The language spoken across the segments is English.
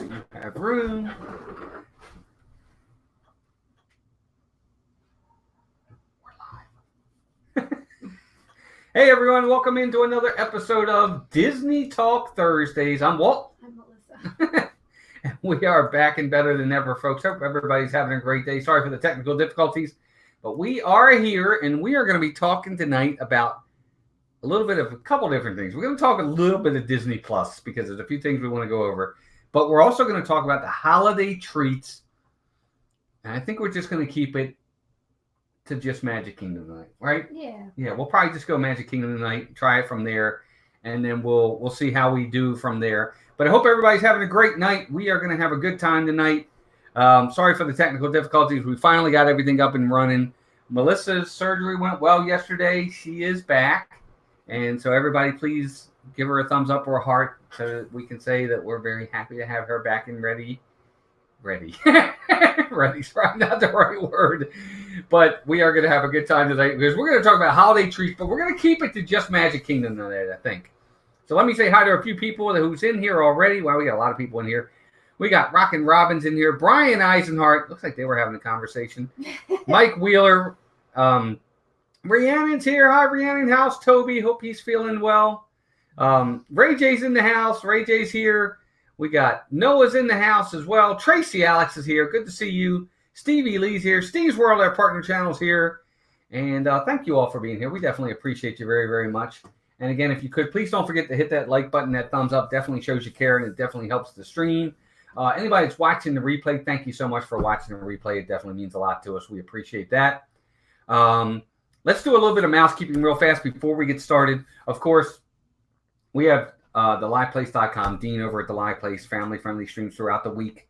so you have room. We're live. Hey everyone, welcome into another episode of Disney Talk Thursdays. I'm Walt. I'm Melissa. And we are back and better than ever, folks. Hope everybody's having a great day. Sorry for the technical difficulties, but we are here and we are going to be talking tonight about a couple different things. We're going to talk a little bit of Disney Plus because there's a few things we want to go over, but we're also going to talk about the holiday treats. And I think we're just going to keep it to just Magic Kingdom tonight, right? Yeah, we'll probably just go Magic Kingdom tonight, try it from there, and then we'll see how we do from there. But I hope everybody's having a great night. We are going to have a good time tonight. Sorry for the technical difficulties. We finally got everything up and running. Melissa's surgery went well yesterday. She is back. And so everybody, please give her a thumbs up or a heart so we can say that we're very happy to have her back and ready. Ready's probably not the right word. But we are going to have a good time tonight because we're going to talk about holiday treats, but we're going to keep it to just Magic Kingdom tonight, I think. So let me say hi to a few people who's in here already. Well, we got a lot of people in here. We got Rockin' Robbins in here. Brian Eisenhart. Looks like they were having a conversation. Mike Wheeler. Rhiannon's here. Hi, Rhiannon. How's Toby? Hope he's feeling well. Ray J's in the house. Ray J's here. We got Noah's in the house as well. Tracy Alex is here. Good to see you. Stevie Lee's here. Steve's World, our partner channel's here. And thank you all for being here. We definitely appreciate you very, very much. And again, if you could, please don't forget to hit that like button. That thumbs up definitely shows you care, and it definitely helps the stream. Anybody that's watching the replay, thank you so much for watching the replay. It definitely means a lot to us. We appreciate that. Let's do a little bit of mousekeeping real fast before we get started. Of course, we have theliveplace.com. Dean over at The Live Place, family-friendly streams throughout the week.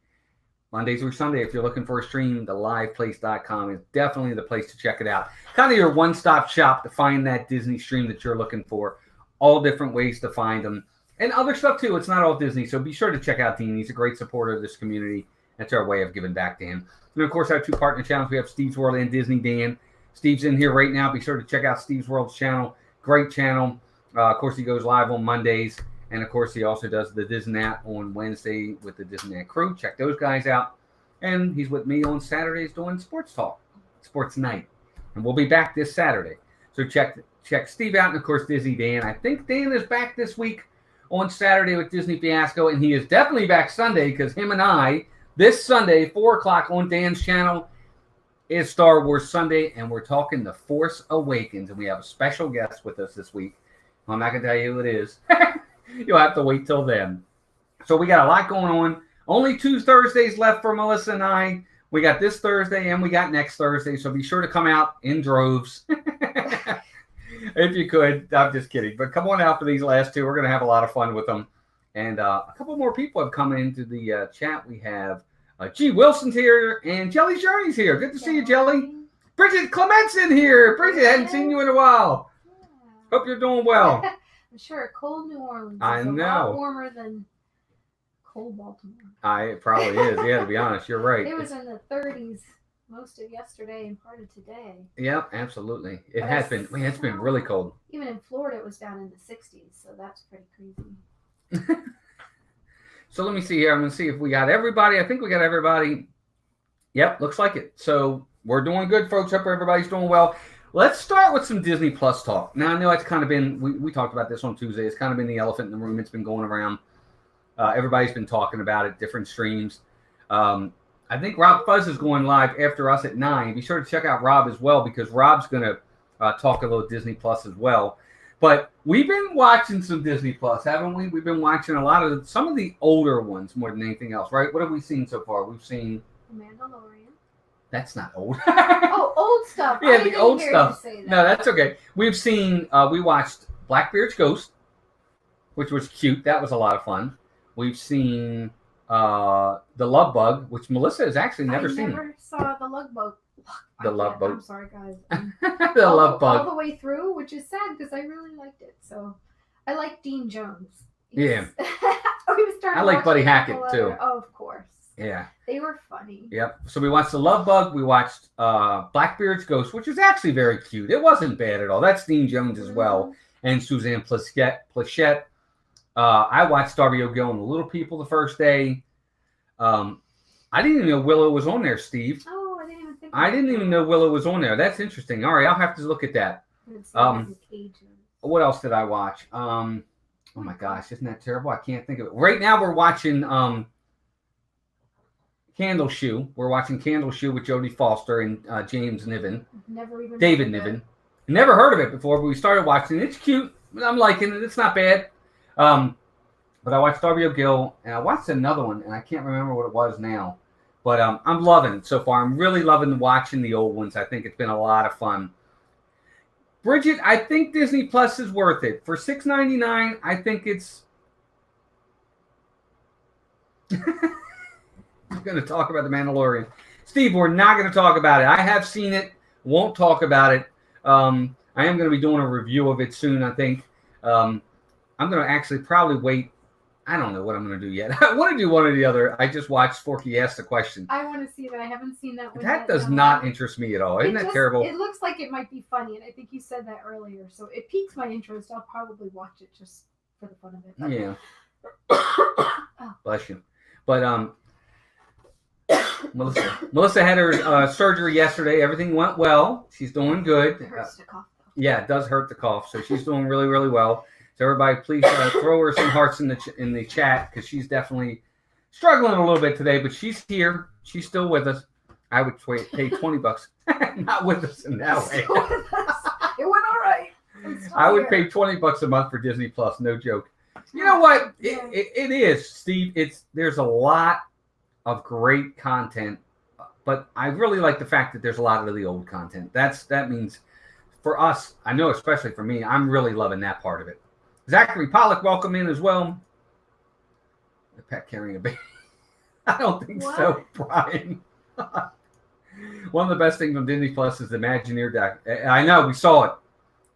Monday through Sunday, if you're looking for a stream, theliveplace.com is definitely the place to check it out. Kind of your one-stop shop to find that Disney stream that you're looking for. All different ways to find them. And other stuff, too. It's not all Disney, so be sure to check out Dean. He's a great supporter of this community. That's our way of giving back to him. And, of course, our two partner channels. We have Steve's World and Disney Dan. Steve's in here right now. Be sure to check out Steve's World's channel. Great channel. Of course, he goes live on Mondays. And, of course, he also does the Disneynet on Wednesday with the Disneynet crew. Check those guys out. And he's with me on Saturdays doing Sports Talk, Sports Night. And we'll be back this Saturday. So check Steve out. And, of course, Disney Dan. I think Dan is back this week on Saturday with Disney Fiasco. And he is definitely back Sunday because him and I, this Sunday, 4 o'clock on Dan's channel, is Star Wars Sunday. And we're talking The Force Awakens. And we have a special guest with us this week. I'm not going to tell you who it is. You'll have to wait till then. So we got a lot going on. Only 2 Thursdays left for Melissa and I. We got this Thursday and we got next Thursday. So be sure to come out in droves. If you could. I'm just kidding. But come on out for these last 2. We're going to have a lot of fun with them. And a couple more people have come into the chat. We have G. Wilson's here and Jelly's Journey's here. Good to see you, Jelly. Bridget Clement's in here. Bridget, hadn't seen you in a while. Hope you're doing well. I'm sure cold New Orleans is I a know. lot warmer than cold Baltimore. It probably is. Yeah, to be honest, you're right. It was in the 30s most of yesterday and part of today. Yep, absolutely. It has been. It's been really cold. Even in Florida, it was down in the 60s, so that's pretty crazy. So let me see here. I'm going to see if we got everybody. I think we got everybody. Yep, looks like it. So we're doing good, folks. Hope everybody's doing well. Let's start with some Disney Plus talk. Now, I know it's kind of been, we talked about this on Tuesday. It's kind of been the elephant in the room. It's been going around. Everybody's been talking about it, different streams. I think Rob Fuzz is going live after us at 9. Be sure to check out Rob as well because Rob's going to talk a little Disney Plus as well. But we've been watching some Disney Plus, haven't we? We've been watching some of the older ones more than anything else, right? What have we seen so far? We've seen The Mandalorian. That's not old. Oh, old stuff. Yeah, the old stuff. No, that's okay. We've seen, we watched Blackbeard's Ghost, which was cute. That was a lot of fun. We've seen The Love Bug, which Melissa has actually never seen. I never saw The Love Bug. The Love Bug. I'm sorry, guys. The Love Bug. All the way through, which is sad because I really liked it. So I like Dean Jones. Yeah. I like Buddy Hackett, too. Oh, of course. Yeah. They were funny. Yep. So we watched The Love Bug. We watched Blackbeard's Ghost, which was actually very cute. It wasn't bad at all. That's Dean Jones as well. And Suzanne Plachette. I watched Darby O'Gill and the Little People the first day. I didn't even know Willow was on there, Steve. Oh, I didn't even think. I didn't even know Willow was on there. That's interesting. All right, I'll have to look at that. What else did I watch? Oh my gosh, isn't that terrible? I can't think of it. Right now we're watching Candle Shoe. We're watching Candle Shoe with Jodie Foster and James Niven. David Niven. Never heard of it before, but we started watching it. It's cute. I'm liking it. It's not bad. But I watched Darby O'Gill, and I watched another one, and I can't remember what it was now. But I'm loving it so far. I'm really loving watching the old ones. I think it's been a lot of fun. Bridget, I think Disney Plus is worth it. For $6.99, I think it's... I'm going to talk about The Mandalorian. Steve, we're not going to talk about it. I have seen it. Won't talk about it. I am going to be doing a review of it soon, I think. I'm going to actually probably wait. I don't know what I'm going to do yet. I want to do one or the other. I just watched Forky Ask the Question. I want to see that. I haven't seen that one That yet. does not interest me at all. Isn't that terrible? It looks like it might be funny, and I think you said that earlier. So it piques my interest. I'll probably watch it just for the fun of it. But... Yeah. Bless you. But Melissa had her surgery yesterday. Everything went well. She's doing good. It hurts to cough, though. Yeah, it does hurt to cough. So she's doing really, really well. So everybody, please throw her some hearts in the chat, because she's definitely struggling a little bit today. But she's here. She's still with us. I would pay $20. Not with us in that way. It went all right. I would pay $20 a month for Disney Plus. No joke. You know what? It is, Steve. There's a lot of great content, but I really like the fact that there's a lot of the old content. That means for us, I know especially for me, I'm really loving that part of it. Zachary Pollock, welcome in as well. The pet carrying a baby. I don't think so, Brian. One of the best things on Disney Plus is the Imagineer doc. I know, we saw it.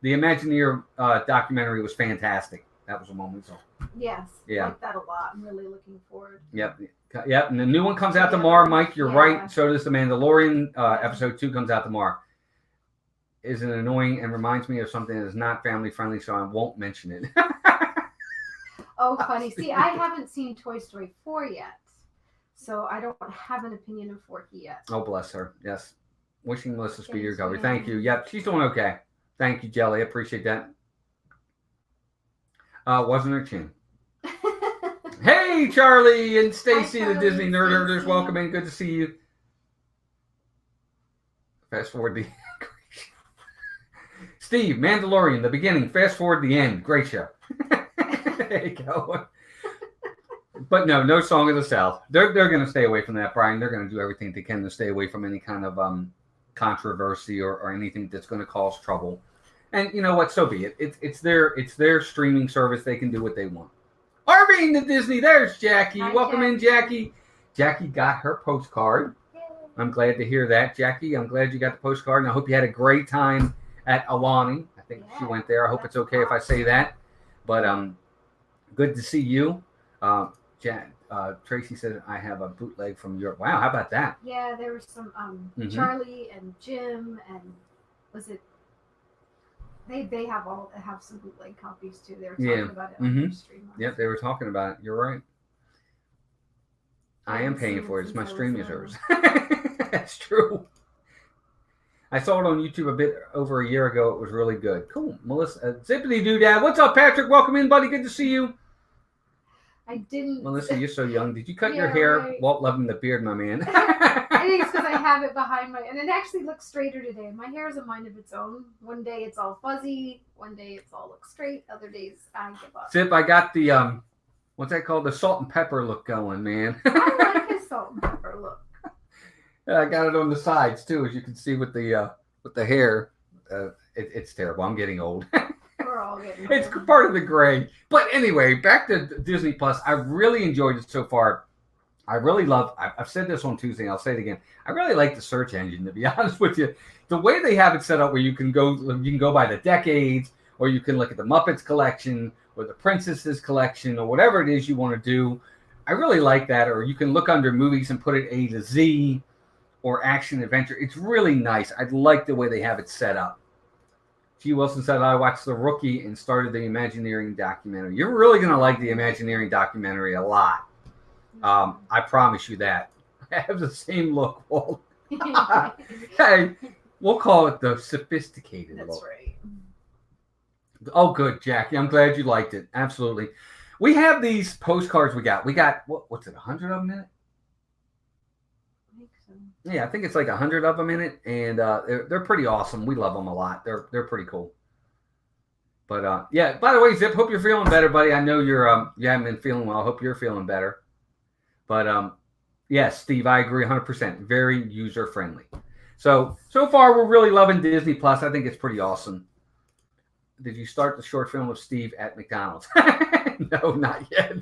The Imagineer documentary was fantastic. That was the one we saw. Yes. Yeah. I like that a lot. I'm really looking forward. Yep. And the new one comes out tomorrow, Mike. You're right. So does The Mandalorian. Episode 2 comes out tomorrow. Is it annoying and reminds me of something that is not family friendly, so I won't mention it. Oh, funny. See, I haven't seen Toy Story 4 yet, so I don't have an opinion of Forky yet. Oh, bless her. Yes. Wishing Melissa speedy recovery. Thank you. Yep, she's doing okay. Thank you, Jelly. I appreciate that. Wasn't her chin. Hey, Charlie and Stacy, the Disney Nerd Herders. Welcome in. Good to see you. Fast forward the... Steve, Mandalorian, the beginning. Fast forward the end. Great show. There you go. But no Song of the South. They're going to stay away from that, Brian. They're going to do everything they can to stay away from any kind of controversy or anything that's going to cause trouble. And you know what? So be it. It's their streaming service. They can do what they want. Arvine the Disney. There's Jackie. Hi, Welcome Jackie. in, Jackie. Jackie got her postcard. Yay. I'm glad to hear that, Jackie. I'm glad you got the postcard, and I hope you had a great time at Alani. I think she went there. I hope it's okay if I say that. But good to see you. Tracy said I have a bootleg from Europe. Wow, how about that? Yeah, there was some Charlie and Jim, and was it? They have some bootleg copies too. They were talking about it on their stream. Yep, they were talking about it. You're right. I am paying for it. It's my stream users. That's true. I saw it on YouTube a bit over a year ago. It was really good. Cool. Melissa, Zippity Doodad. What's up, Patrick? Welcome in, buddy. Good to see you. I didn't. Melissa, you're so young. Did you cut your hair? Right. Walt loving the beard, my man. I think it's because I have it behind my, and it actually looks straighter today. My hair is a mind of its own. One day it's all fuzzy. One day it's all looks straight. Other days I give up. Zip, I got the what's that called? The salt and pepper look going, man. I like his salt and pepper look. I got it on the sides too, as you can see with the hair. It's terrible. I'm getting old. We're all getting It's old. part of the gray. But anyway, back to Disney Plus. I really enjoyed it so far. I really love. I've said this on Tuesday, and I'll say it again. I really like the search engine. To be honest with you, the way they have it set up, where you can go by the decades, or you can look at the Muppets collection, or the Princesses collection, or whatever it is you want to do. I really like that. Or you can look under movies and put it A to Z, or action adventure. It's really nice. I like the way they have it set up. G. Wilson said, I watched The Rookie and started the Imagineering documentary. You're really going to like the Imagineering documentary a lot. I promise you that. I have the same look, Walt. Hey, we'll call it the sophisticated look. That's right. Oh, good, Jackie. I'm glad you liked it. Absolutely. We have these postcards we got. What's it, 100 of them in it? I think so. Yeah, I think it's like 100 of them in it, and they're pretty awesome. We love them a lot. They're pretty cool. But yeah. By the way, Zip, hope you're feeling better, buddy. I know you haven't been feeling well. I hope you're feeling better. But yes, Steve, I agree 100%. Very user friendly. So far we're really loving Disney Plus. I think it's pretty awesome. Did you start the short film of Steve at McDonald's? No, not yet.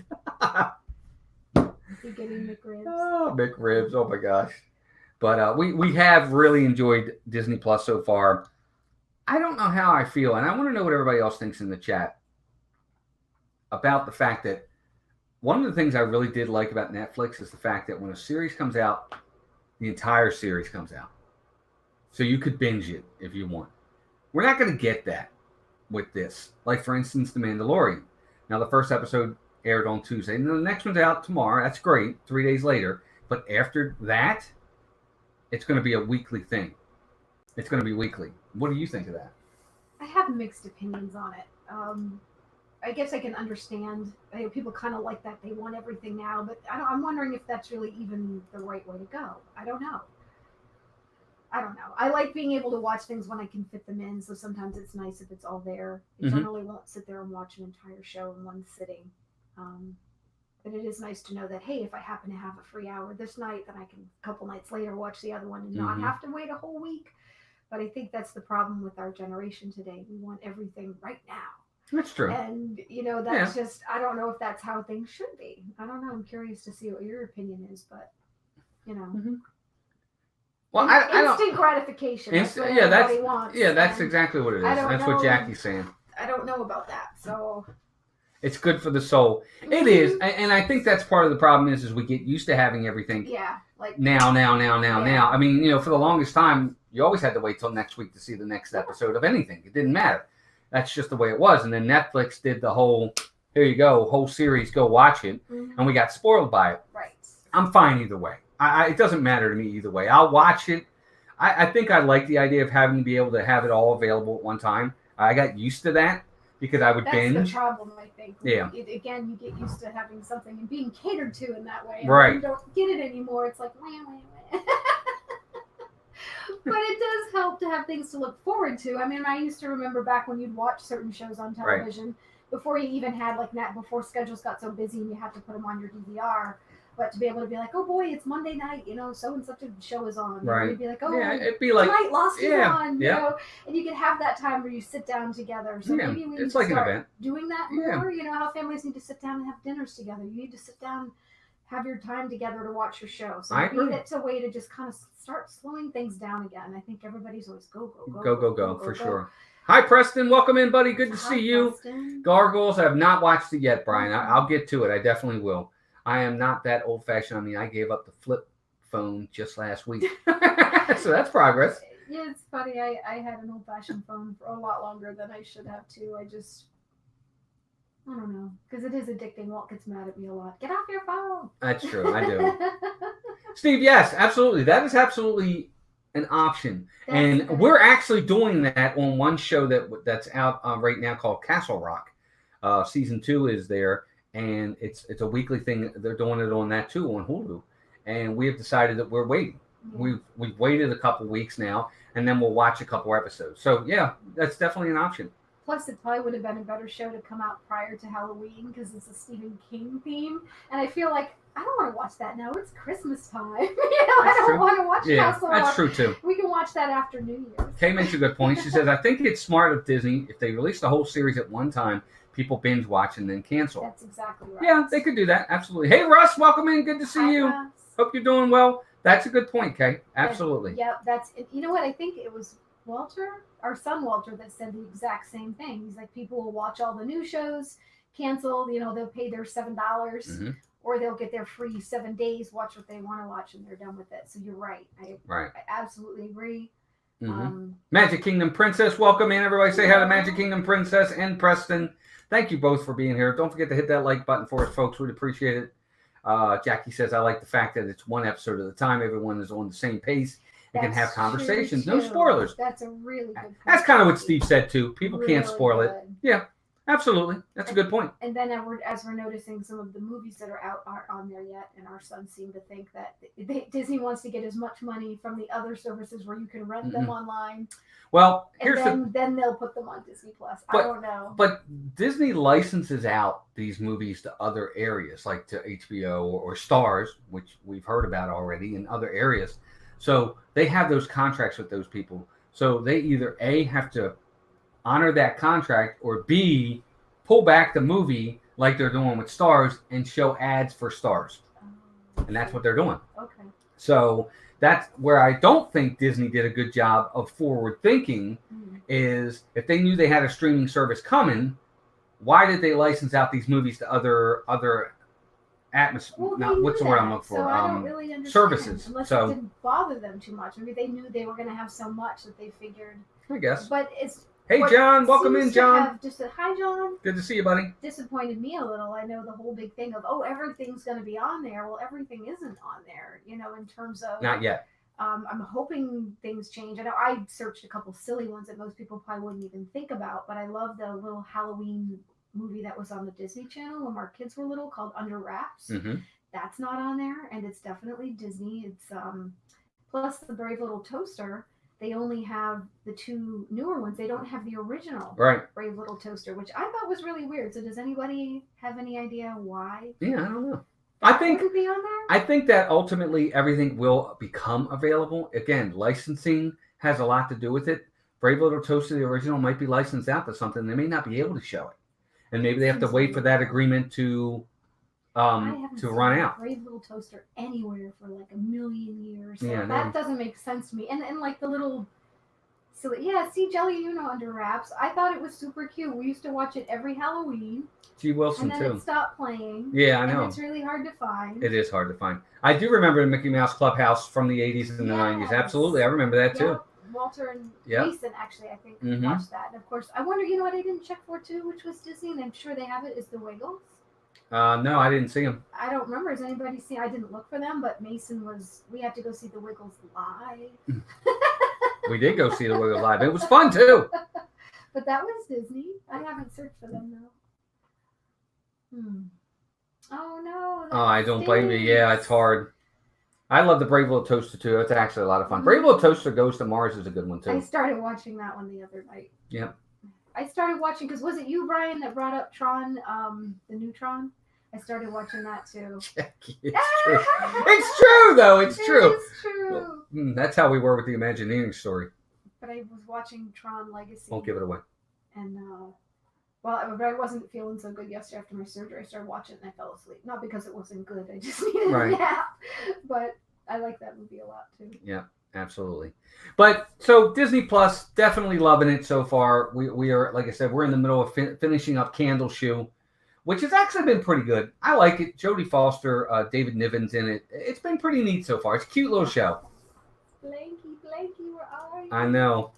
Is he getting McRibs? Oh, McRibs. Oh my gosh. But we have really enjoyed Disney Plus so far. I don't know how I feel, and I want to know what everybody else thinks in the chat about the fact that one of the things I really did like about Netflix is the fact that when a series comes out, the entire series comes out. So you could binge it if you want. We're not going to get that with this. Like, for instance, The Mandalorian. Now, the first episode aired on Tuesday, and the next one's out tomorrow. That's great, 3 days later. But after that, it's going to be a weekly thing. It's going to be weekly. What do you think of that? I have mixed opinions on it. I guess I can understand. People kind of like that. They want everything now. But I'm wondering if that's really even the right way to go. I don't know. I like being able to watch things when I can fit them in. So sometimes it's nice if it's all there. I generally won't sit there and watch an entire show in one sitting. But it is nice to know that, hey, if I happen to have a free hour this night, then I can a couple nights later watch the other one and not have to wait a whole week. But I think that's the problem with our generation today. We want everything right now. That's true. And, that's just, I don't know if that's how things should be. I don't know. I'm curious to see what your opinion is, but, Well, instant gratification. That's what everybody wants. Yeah, that's exactly what it is. That's what Jackie's saying. I don't know about that, so... It's good for the soul. It is, and I think that's part of the problem is we get used to having everything now. I mean, for the longest time, you always had to wait till next week to see the next episode of anything. It didn't matter. That's just the way it was. And then Netflix did the whole, here you go, whole series, go watch it. And we got spoiled by it. Right. I'm fine either way. It doesn't matter to me either way. I'll watch it. I think I like the idea of having to be able to have it all available at one time. I got used to that because I would binge. That's the problem, I think. Yeah. Again, you get used to having something and being catered to in that way. And right. When you don't get it anymore, it's like, wah. But it does help to have things to look forward to. I mean, I used to remember back when you'd watch certain shows on television before you even had before schedules got so busy and you had to put them on your DVR. But to be able to be like, oh boy, it's Monday night, so and such a show is on. Right. You'd be like, oh, it'd be like tonight Lost is on. And you could have that time where you sit down together. So maybe we need to start an event. Doing that more. How families need to sit down and have dinners together. You need to sit down, have your time together to watch your show. So maybe that's a way to just kind of start slowing things down again. I think everybody's always go for sure. Hi, Preston. Welcome in, buddy. Good to see you. Preston. Gargoyles. I have not watched it yet, Brian. I'll get to it. I definitely will. I am not that old-fashioned. I mean, I gave up the flip phone just last week. So that's progress. Yeah, it's funny. I had an old-fashioned phone for a lot longer than I should have, too. I don't know. Because it is addicting. Walt gets mad at me a lot. Get off your phone. That's true. I do. Steve, yes, absolutely. That is absolutely an option. And we're actually doing that on one show that's out right now called Castle Rock. Season 2 is there. And it's a weekly thing. They're doing it on that too on Hulu, and we have decided that we're waiting. We've waited a couple weeks now, and then we'll watch a couple episodes. So yeah, that's definitely an option. Plus, it probably would have been a better show to come out prior to Halloween because it's a Stephen King theme, and I feel like I don't want to watch that now. It's Christmas time. I don't want to watch Castle Rock. That's true too. We can watch that after New Year's. Kay makes a good point. She says, "I think it's smart of Disney if they release the whole series at one time." People binge watch and then cancel. That's exactly right. Yeah, they could do that. Absolutely. Hey, Russ, welcome in. Good to see you. Russ. Hope you're doing well. That's a good point, Kay. Absolutely. Yeah, that's. You know what? I think it was Walter, our son Walter, that said the exact same thing. He's like, people will watch all the new shows, cancel. They'll pay their $7, or they'll get their free 7 days, watch what they want to watch, and they're done with it. So you're right. I absolutely agree. Magic Kingdom Princess, welcome in. Everybody say hi to Magic Kingdom Princess and Preston. Thank you both for being here. Don't forget to hit that like button for us, folks. We'd appreciate it. Jackie says, I like the fact that it's one episode at a time. Everyone is on the same pace and can have conversations. No spoilers. That's a really good point. That's kind of what Steve said, too. People can't spoil it. Yeah, absolutely. That's a good point. And then as we're noticing, some of the movies that are out aren't on there yet, and our sons seem to think that Disney wants to get as much money from the other services where you can rent them online. Well, then they'll put them on Disney Plus. I don't know. But Disney licenses out these movies to other areas, like to HBO or Stars, which we've heard about already, in other areas. So they have those contracts with those people. So they either A, have to honor that contract, or B, pull back the movie like they're doing with Stars and show ads for Stars. And that's what they're doing. Okay. So that's where I don't think Disney did a good job of forward thinking, is if they knew they had a streaming service coming, why did they license out these movies to other atmosphere? Well, what's the word I'm looking for? So I don't really understand. Services. Unless So it didn't bother them too much. Maybe they knew they were going to have so much that they figured. I guess. But it's. Hey, John, welcome in, John. Hi, John. Good to see you, buddy. Disappointed me a little. I know the whole big thing of, everything's going to be on there. Well, everything isn't on there, in terms of... Not yet. I'm hoping things change. I know I searched a couple silly ones that most people probably wouldn't even think about, but I love the little Halloween movie that was on the Disney Channel when our kids were little called Under Wraps. Mm-hmm. That's not on there, and it's definitely Disney. It's plus the Brave Little Toaster. They only have the two newer ones. They don't have the original Brave Little Toaster, which I thought was really weird. So does anybody have any idea why? Yeah, I don't know. Wouldn't be on there? I think that ultimately everything will become available. Again, licensing has a lot to do with it. Brave Little Toaster, the original, might be licensed out to something. They may not be able to show it. And maybe they have to wait for that agreement to run out. Brave Little Toaster anywhere for like a million years. So yeah, that doesn't make sense to me. And like the little silly, see Jelly Under Wraps. I thought it was super cute. We used to watch it every Halloween. G. Wilson and then it stopped playing. Yeah, I know. And it's really hard to find. It is hard to find. I do remember the Mickey Mouse Clubhouse from the 80s and the 90s. Absolutely. I remember that too. Walter and Mason, actually, I think, watched that. And of course, I wonder, what I didn't check for too, which was Disney, and I'm sure they have it, is the Wiggles. No, I didn't see them. I don't remember. Has anybody seen? I didn't look for them, but Mason was. We had to go see the Wiggles live. We did go see the Wiggles live. It was fun too. But that was Disney. I haven't searched for them though. Oh no. Oh, I don't blame you. Yeah, it's hard. I love the Brave Little Toaster too. It's actually a lot of fun. Brave Little Toaster Goes to Mars is a good one too. I started watching that one the other night. Yep. I started watching because was it you, Brian, that brought up Tron, the new Tron? I started watching that too. It's true. It's true, though. It's true. It's true. Well, that's how we were with the Imagineering story. But I was watching Tron Legacy. Won't give it away. And I wasn't feeling so good yesterday after my surgery. I started watching it and I fell asleep. Not because it wasn't good. I just needed a nap. But I like that movie a lot too. Yeah. Absolutely. But so Disney Plus, definitely loving it so far. We are, like I said, we're in the middle of finishing up Candle Shoe, which has actually been pretty good. I like it. Jodie Foster, David Niven's in it. It's been pretty neat so far. It's a cute little show. Blanky, where are you? I know.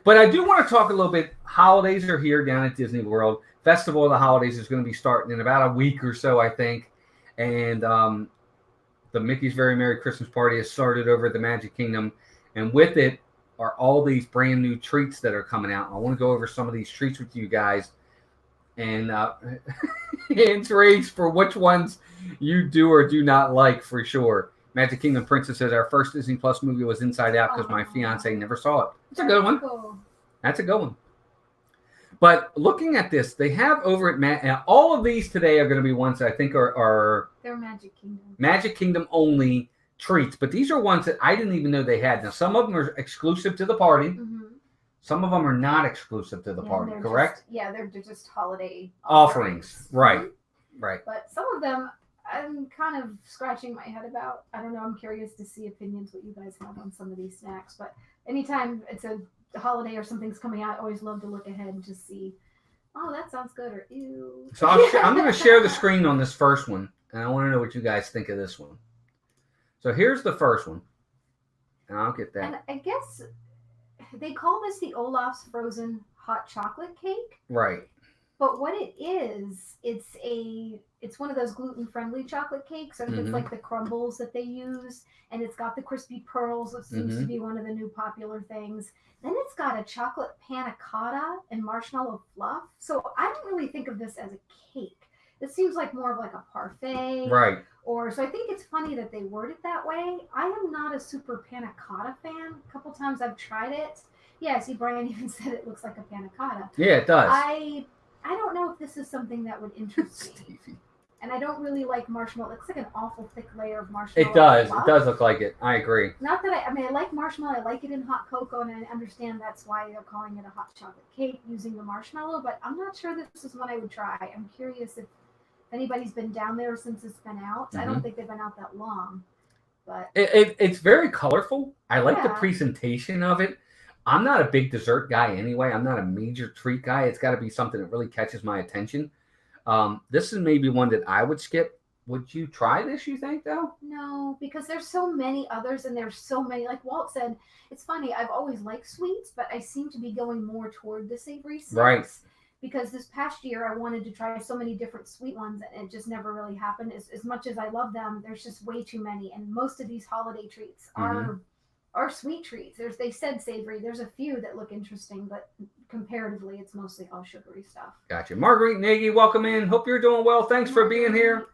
But I do want to talk a little bit. Holidays are here down at Disney World. Festival of the Holidays is going to be starting in about a week or so, I think. And the Mickey's Very Merry Christmas Party has started over at the Magic Kingdom. And with it are all these brand new treats that are coming out. I want to go over some of these treats with you guys. And hands raised for which ones you do or do not like for sure. Magic Kingdom Princess says our first Disney Plus movie was Inside Out because my fiance never saw it. It's a good one. Cool. That's a good one. But looking at this, they have over at all of these today are going to be ones that I think are they're Magic Kingdom. Magic Kingdom only treats. But these are ones that I didn't even know they had. Now, some of them are exclusive to the party. Mm-hmm. Some of them are not exclusive to the party, correct? They're just holiday offerings. Right. But some of them I'm kind of scratching my head about. I don't know. I'm curious to see opinions, what you guys have on some of these snacks. But anytime it's a holiday or something's coming out, I always love to look ahead and just see, oh, that sounds good, or ew. So I'm going to share the screen on this first one, and I want to know what you guys think of this one. So here's the first one, and I'll get that. And I guess they call this the Olaf's Frozen Hot Chocolate Cake. Right. But what it is, it's one of those gluten-friendly chocolate cakes. I think it's like the crumbles that they use, and it's got the crispy pearls, which seems to be one of the new popular things. Then it's got a chocolate panna cotta and marshmallow fluff. So I don't really think of this as a cake. This seems like more of like a parfait. Right. Or so I think it's funny that they word it that way. I am not a super panna cotta fan. A couple times I've tried it. Yeah, see, Brian even said it looks like a panna cotta. Yeah, it does. I don't know if this is something that would interest me. And I don't really like marshmallow. It looks like an awful thick layer of marshmallow. It does. fluff. It does look like it. I agree. Not that I mean, I like marshmallow. I like it in hot cocoa, and I understand that's why they're calling it a hot chocolate cake using the marshmallow. But I'm not sure this is one I would try. I'm curious if anybody's been down there since it's been out. I don't think they've been out that long. But it's very colorful. I like the presentation of it. I'm not a big dessert guy anyway. I'm not a major treat guy. It's got to be something that really catches my attention. This is maybe one that I would skip. Would you try this, you think, though? No, because there's so many others, and there's so many. Like Walt said, it's funny. I've always liked sweets, but I seem to be going more toward the savory snacks. Right. Because this past year, I wanted to try so many different sweet ones, and it just never really happened. As much as I love them, there's just way too many. And most of these holiday treats are sweet treats. They said savory. There's a few that look interesting, but comparatively, it's mostly all sugary stuff. Gotcha. Marguerite Nagy, welcome in. Hope you're doing well. Thanks for being here.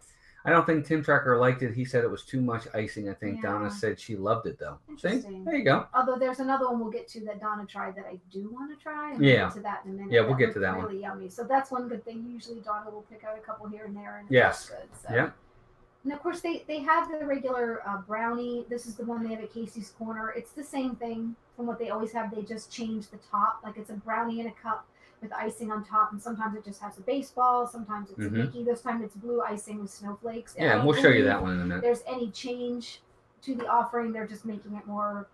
I don't think Tim Tracker liked it. He said it was too much icing. I think Donna said she loved it, though. See? There you go. Although there's another one we'll get to that Donna tried that I do want to try. And we'll get to that in a minute. Yeah, we'll get to that one. Really yummy. So that's one good thing. Usually Donna will pick out a couple here and there. And yes. Good, so. Yeah. And of course, they have the regular brownie. This is the one they have at Casey's Corner. It's the same thing from what they always have. They just change the top. Like it's a brownie in a cup with icing on top. And sometimes it just has a baseball. Sometimes it's a Mickey. This time it's blue icing with snowflakes. Yeah, and we'll show you that one in a minute. There's any change to the offering. They're just making it more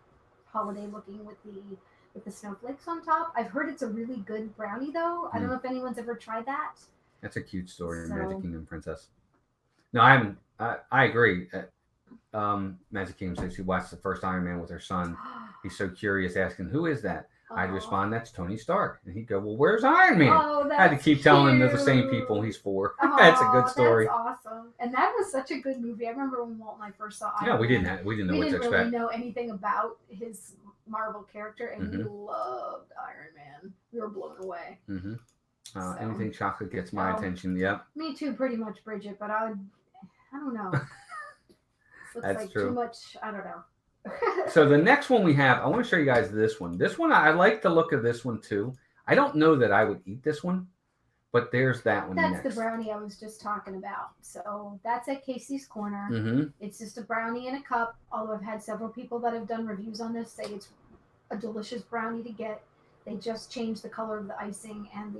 holiday looking with the snowflakes on top. I've heard it's a really good brownie, though. I don't know if anyone's ever tried that. That's a cute story, Magic Kingdom Princess. No, I haven't. I agree. Magic Kingdom says she watched the first Iron Man with her son. He's so curious, asking, "Who is that?" I'd respond, "That's Tony Stark." And he'd go, "Well, where's Iron Man?" I had to keep telling him they're the same people. He's 4. That's a good story. That's awesome. And that was such a good movie. I remember when Walt and I first saw Iron Man. We didn't know what to expect. We didn't really know anything about his Marvel character, and we loved Iron Man. We were blown away. Anything chocolate gets my attention. Yep. Me too, pretty much, Bridget. But I don't know. Looks That's like true. Too much. I don't know. So the next one we have, I want to show you guys this one. This one, I like the look of this one too. I don't know that I would eat this one, but there's that one That's next. the brownie I was just talking about. So that's at Casey's Corner. It's just a brownie in a cup, although I've had several people that have done reviews on this say it's a delicious brownie to get. They just change the color of the icing and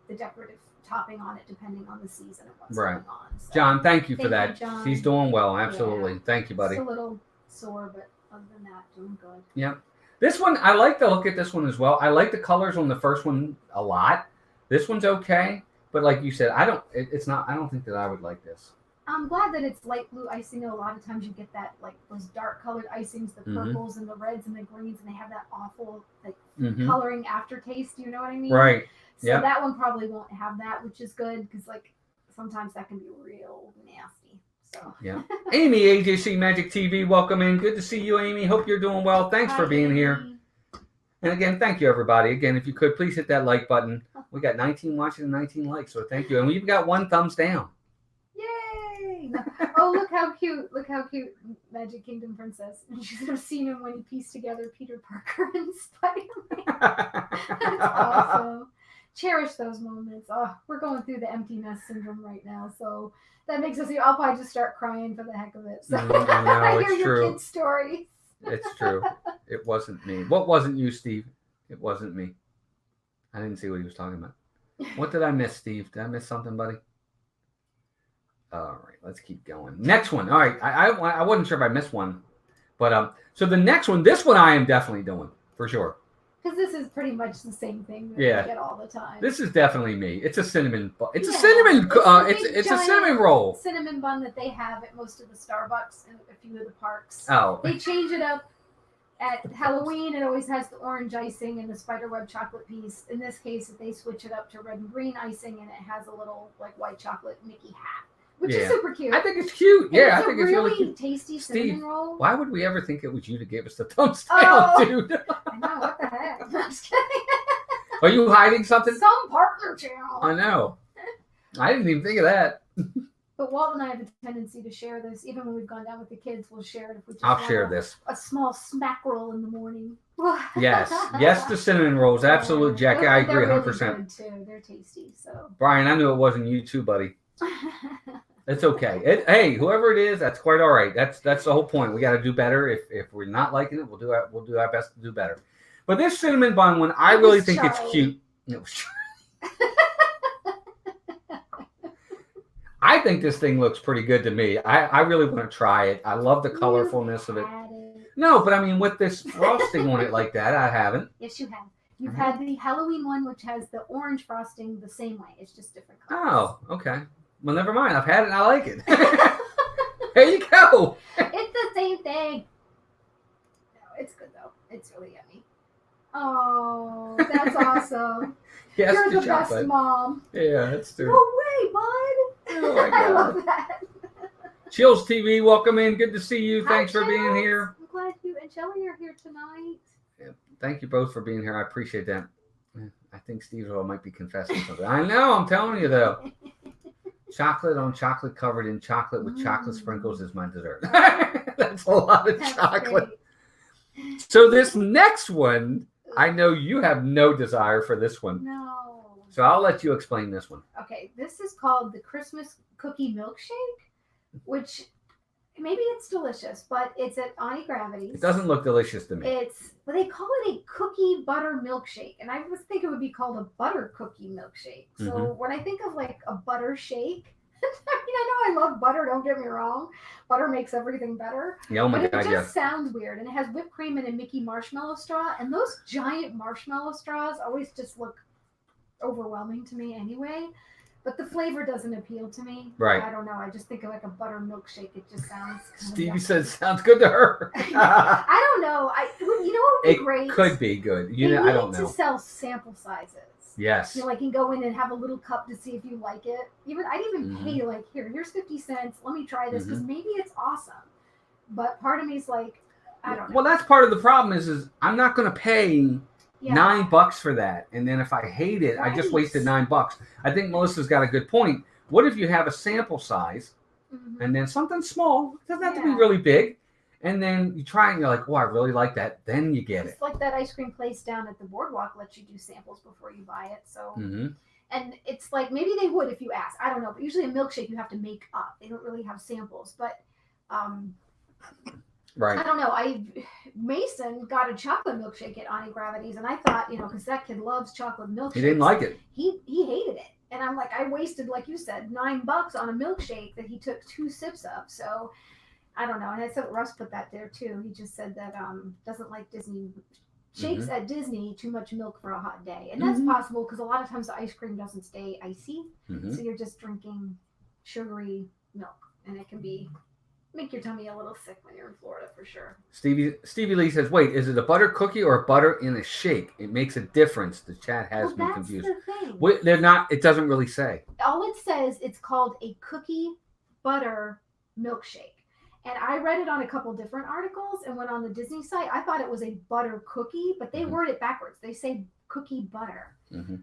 the decorative topping on it depending on the season and what's going on. So, John, thank you for that. John. He's doing well. Absolutely. Yeah. Thank you, buddy. Just a little sore, but other than that, doing good. Yep. This one, I like the look at this one as well. I like the colors on the first one a lot. This one's okay, but like you said, I don't think that I would like this. I'm glad that it's light blue icing. A lot of times you get that, like those dark colored icings, the purples and the reds and the greens, and they have that awful like coloring aftertaste. You know what I mean? Right. So that one probably won't have that, which is good because like sometimes that can be real nasty. So yeah. Amy, AJC Magic TV, welcome in. Good to see you, Amy. Hope you're doing well. Thanks for being here. And again, thank you, everybody. Again, if you could, please hit that like button. We got 19 watching and 19 likes, so thank you. And we've got 1 thumbs down. Yay! Oh, look how cute. Look how cute Magic Kingdom Princess. And she's never seen him when he pieced together Peter Parker and Spider-Man. That's awesome. Cherish those moments. Oh, we're going through the empty nest syndrome right now, so that makes us. I'll probably just start crying for the heck of it. So I hear your kids' stories. It's true. It wasn't me. What wasn't you, Steve? It wasn't me. I didn't see what he was talking about. What did I miss, Steve? Did I miss something, buddy? All right, let's keep going. Next one. All right, I wasn't sure if I missed one, but so the next one, this one I am definitely doing for sure. Because this is pretty much the same thing that we get all the time. This is definitely me. It's a cinnamon. It's a cinnamon. It's a cinnamon roll. Cinnamon bun that they have at most of the Starbucks and a few of the parks. Oh. They change it up At Halloween, it always has the orange icing and the spiderweb chocolate piece. In this case, they switch it up to red and green icing, and it has a little like white chocolate Mickey hat, which is super cute. I think it's cute. And Yeah, it's I think it's really cute. Tasty Steve, cinnamon roll. Why would we ever think it was you that gave us the thumbs down, dude? I know, what the heck? I'm just kidding. Are you hiding something? Some partner channel. I know. I didn't even think of that. But Walt and I have a tendency to share this. Even when we've gone down with the kids, we'll share it if we just I'll want share this. A small smack roll in the morning. Yes. Yes to cinnamon rolls. Absolute, Jackie. I agree 100%. They're really good too. They're tasty. So Brian, I knew it wasn't you too, buddy. It's okay. Hey, whoever it is, that's quite all right. That's the whole point. We got to do better. If we're not liking it, we'll do our best to do better. But this cinnamon bun one, I really think it's cute. It was I think this thing looks pretty good to me. I really want to try it. I love the colorfulness of it. No, but I mean, with this frosting on it like that, I haven't. Yes, you have. You've had the Halloween one, which has the orange frosting the same way. It's just different colors. Oh, okay. Well, never mind. I've had it and I like it. There you go. It's the same thing. No, it's good, though. It's really yummy. Oh, that's awesome. Yes, you're the job, best bud. Mom. Yeah, that's true. No way, bud. Oh, my God. I love that. Chills TV, welcome in. Good to see you. Hi, Thanks for being Chills. here. I'm glad you and Shelly are here tonight. Yeah, thank you both for being here. I appreciate that. I think Steve might be confessing something. I know. I'm telling you, though. Chocolate on chocolate covered in chocolate with chocolate sprinkles is my dessert. That's a lot of chocolate. Great. So this next one, I know you have no desire for this one. No. So I'll let you explain this one. Okay, this is called the Christmas Cookie Milkshake, which maybe it's delicious, but it's at Auntie Gravity's. It doesn't look delicious to me. But they call it a cookie butter milkshake, and I was thinking it would be called a butter cookie milkshake. So when I think of like a butter shake, I mean, I know I love butter, don't get me wrong. Butter makes everything better. Yeah, oh my but God, it just sounds weird. And it has whipped cream and a Mickey marshmallow straw. And those giant marshmallow straws always just look overwhelming to me anyway. But the flavor doesn't appeal to me. Right. I don't know. I just think of like a butter milkshake. It just sounds Stevie says sounds good to her. I don't know. You know what would be great? It could be good. I don't know. To sell sample sizes. Yes. You can go in and have a little cup to see if you like it. I'd even pay like, here's 50 cents. Let me try this because maybe it's awesome. But part of me is like, I don't know. Well, that's part of the problem is I'm not going to pay $9 for that. And then if I hate it, I just wasted $9. I think Melissa's got a good point. What if you have a sample size and then something small? It doesn't have to be really big. And then you try and you're like, oh, I really like that. Then you get it. It's like that ice cream place down at the boardwalk lets you do samples before you buy it. So, and it's like, maybe they would if you ask. I don't know. But usually a milkshake you have to make up. They don't really have samples. But right. I don't know. Mason got a chocolate milkshake at Auntie Gravity's. And I thought, because that kid loves chocolate milkshakes. He didn't like it. He hated it. And I'm like, I wasted, like you said, $9 on a milkshake that he took 2 sips of. So, I don't know. And I said Russ put that there too. He just said that doesn't like Disney shakes at Disney, too much milk for a hot day. And that's possible because a lot of times the ice cream doesn't stay icy. So you're just drinking sugary milk. And it can make your tummy a little sick when you're in Florida for sure. Stevie Lee says, wait, is it a butter cookie or a butter in a shake? It makes a difference. The chat has me confused. That's the thing. They're not, it doesn't really say. All it says, it's called a cookie butter milkshake. And I read it on a couple different articles and went on the Disney site. I thought it was a butter cookie, but they word it backwards. They say cookie butter.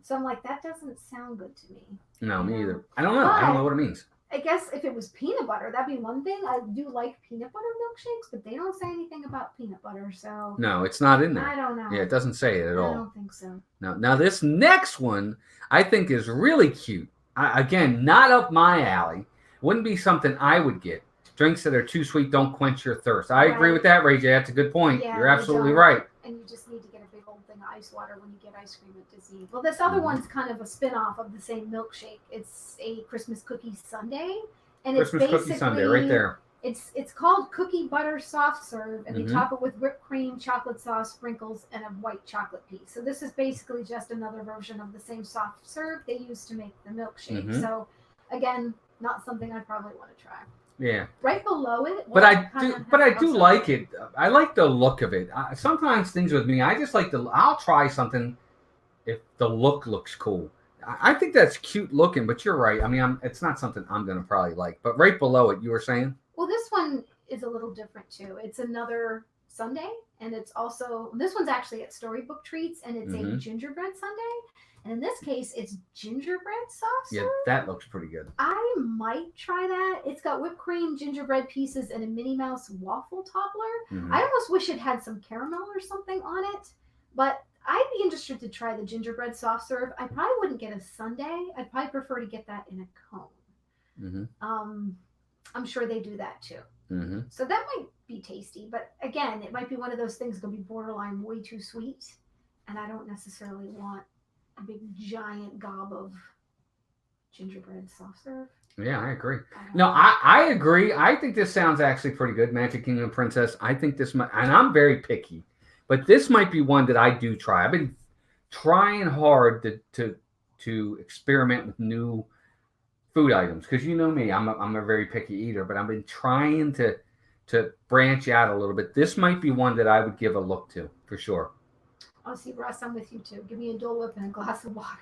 So I'm like, that doesn't sound good to me. No, me either. I don't know. I don't know what it means. I guess if it was peanut butter, that'd be one thing. I do like peanut butter milkshakes, but they don't say anything about peanut butter. So no, it's not in there. I don't know. Yeah, it doesn't say it at all. I don't think so. No. Now this next one I think is really cute. Again, not up my alley. Wouldn't be something I would get. Drinks that are too sweet don't quench your thirst. I agree with that, Ray J. That's a good point. Yeah, you're absolutely right. And you just need to get a big old thing of ice water when you get ice cream at Disney. Well, this other one's kind of a spin-off of the same milkshake. It's a Christmas cookie sundae. And Christmas it's cookie sundae right there. It's called cookie butter soft serve, and they top it with whipped cream, chocolate sauce, sprinkles, and a white chocolate piece. So this is basically just another version of the same soft serve they used to make the milkshake. So again, not something I probably want to try. Yeah. Right below it, But I do also, like it. I like the look of it. Sometimes things with me, I just like the. I'll try something if the look looks cool. I think that's cute looking, but you're right. I mean, it's not something I'm gonna probably like. But right below it, you were saying. well, this one is a little different too. It's another Sunday, and it's also this one's actually at Storybook Treats, and it's a Mm-hmm. gingerbread Sunday. And in this case, it's gingerbread soft Yeah, serve. that looks pretty good. I might try that. It's got whipped cream, gingerbread pieces, and a Minnie Mouse waffle toppler. Mm-hmm. I almost wish it had some caramel or something on it, but I'd be interested to try the gingerbread soft serve. I probably wouldn't get a sundae. I'd probably prefer to get that in a cone. Mm-hmm. I'm sure they do that too. Mm-hmm. So that might be tasty, but again, it might be one of those things that'll be borderline way too sweet, and I don't necessarily want a big giant gob of gingerbread soft serve. Yeah, I agree. No, I agree. I think this sounds actually pretty good. Magic Kingdom Princess. I think this might, and I'm very picky, but this might be one that I do try. I've been trying hard to experiment with new food items because you know me, I'm a very picky eater, but I've been trying to branch out a little bit. This might be one that I would give a look to for sure. Oh, see, Russ, I'm with you too. Give me a Dole Whip and a glass of water.